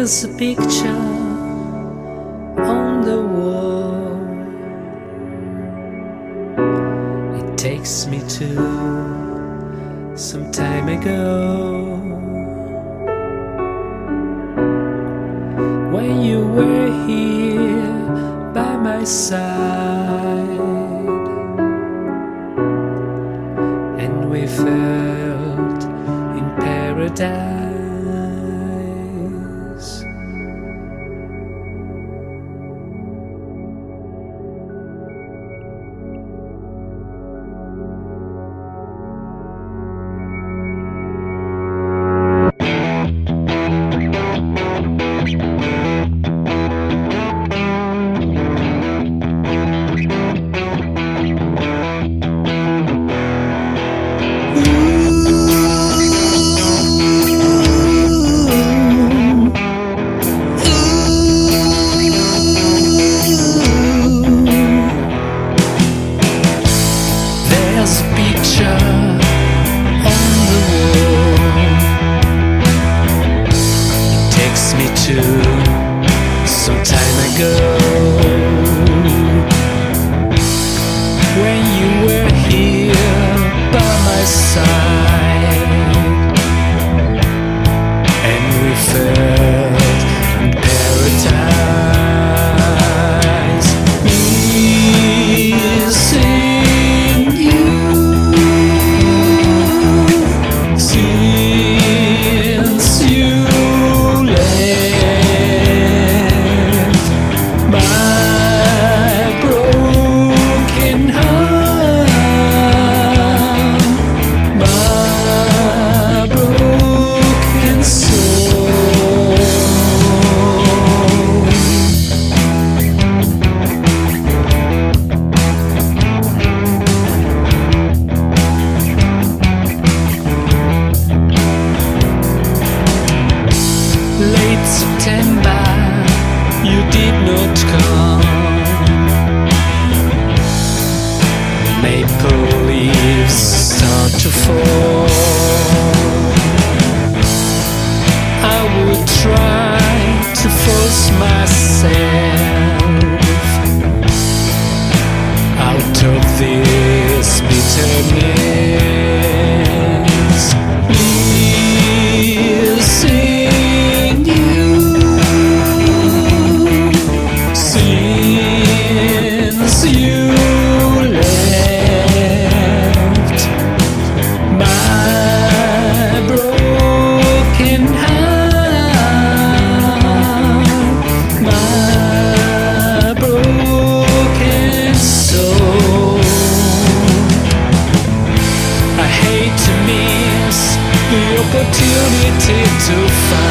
There's a picture on the wall. It takes me to some time ago, when you were here by my side, and we felt in paradise. There's a picture on the wall. It takes me to some time ago, when you were here by my side, and we felt in paradise. Missing you since you left. My broken heart, my broken soul. Late September, you did not come. Maple leaves start to fall. I would try to force myself out of this bitterness. Missing you since you left. My broken heart, my broken soul. I hate to miss the opportunity to find